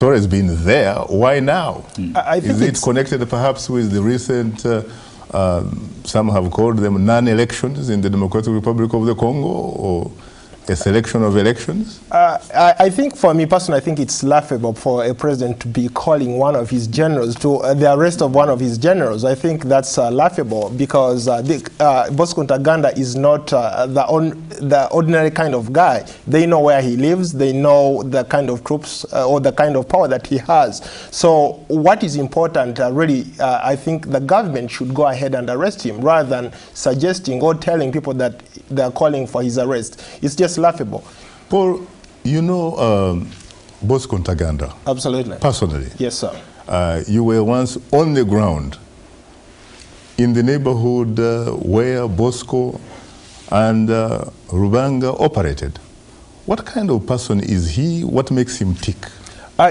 has been there. Why now? I think is it connected perhaps with the recent, some have called them non-elections in the Democratic Republic of the Congo, or a selection of elections? I think, for me personally, I think it's laughable for a president to be calling one of his generals to the arrest of one of his generals. I think that's laughable because Bosco Ntaganda is not the ordinary kind of guy. They know where he lives. They know the kind of troops or the kind of power that he has. So what is important, really, I think the government should go ahead and arrest him rather than suggesting or telling people that they're calling for his arrest. It's just laughable. Paul, you know Bosco Ntaganda? Absolutely. Personally? Yes, sir. You were once on the ground in the neighborhood where Bosco and Rubanga operated. What kind of person is he? What makes him tick?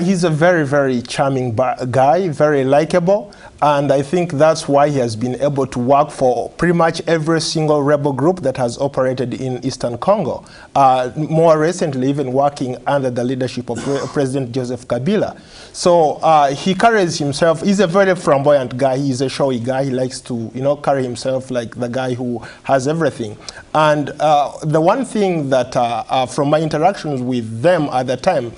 He's a very, very charming guy, very likable, and I think that's why he has been able to work for pretty much every single rebel group that has operated in Eastern Congo. More recently, even working under the leadership of President Joseph Kabila. So he carries himself, he's a very flamboyant guy, he's a showy guy, he likes to, you know, carry himself like the guy who has everything. And the one thing that from my interactions with them at the time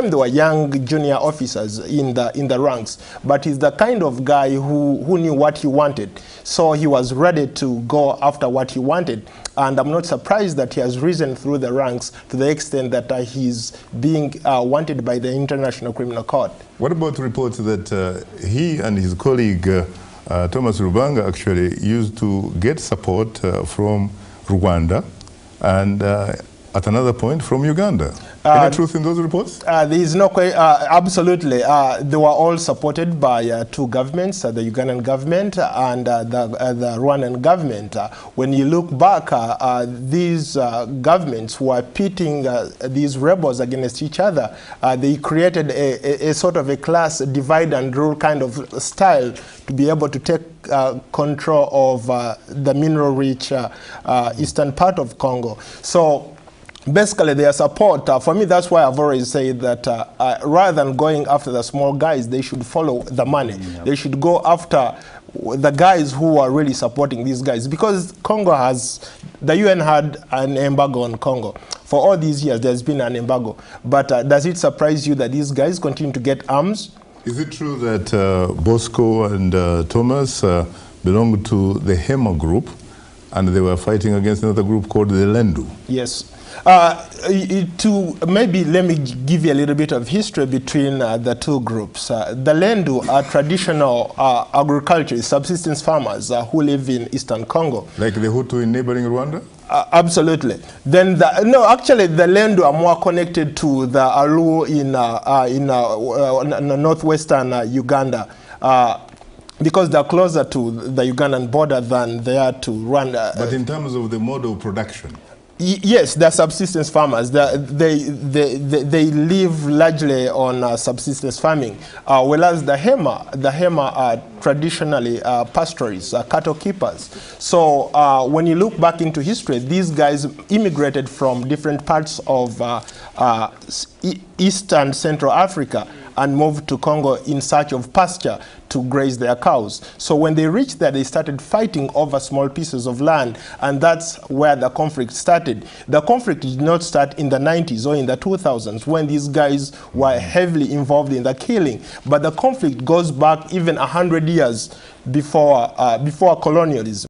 they were young junior officers in the ranks, but he's the kind of guy who knew what he wanted. So he was ready to go after what he wanted. And I'm not surprised that he has risen through the ranks to the extent that he's being wanted by the International Criminal Court. What about reports that he and his colleague Thomas Rubanga actually used to get support from Rwanda and at another point from Uganda? Any truth in those reports? There is no question. Absolutely. They were all supported by two governments, the Ugandan government and the Rwandan government. When you look back, these governments were pitting these rebels against each other. They created a sort of a class divide and rule kind of style to be able to take control of the mineral-rich eastern part of Congo. So basically, their support, for me, that's why I've always said that rather than going after the small guys, they should follow the money. Yep. They should go after the guys who are really supporting these guys. Because Congo the UN had an embargo on Congo. For all these years, there's been an embargo. But does it surprise you that these guys continue to get arms? Is it true that Bosco and Thomas belonged to the Hema group, and they were fighting against another group called the Lendu? Yes. Maybe let me give you a little bit of history between the two groups. The Lendu are traditional agriculturists, subsistence farmers who live in Eastern Congo. Like the Hutu in neighboring Rwanda? Absolutely. Then actually the Lendu are more connected to the Alu in northwestern Uganda. Because they're closer to the Ugandan border than they are to Rwanda. But in terms of the mode of production? Yes, they're subsistence farmers. They live largely on subsistence farming, whereas the Hema are traditionally pastoralists, cattle keepers. So when you look back into history, these guys immigrated from different parts of East and Central Africa and moved to Congo in search of pasture to graze their cows. So when they reached there, they started fighting over small pieces of land, and that's where the conflict started. The conflict did not start in the 90s or in the 2000s when these guys were heavily involved in the killing, but the conflict goes back even 100 years before colonialism.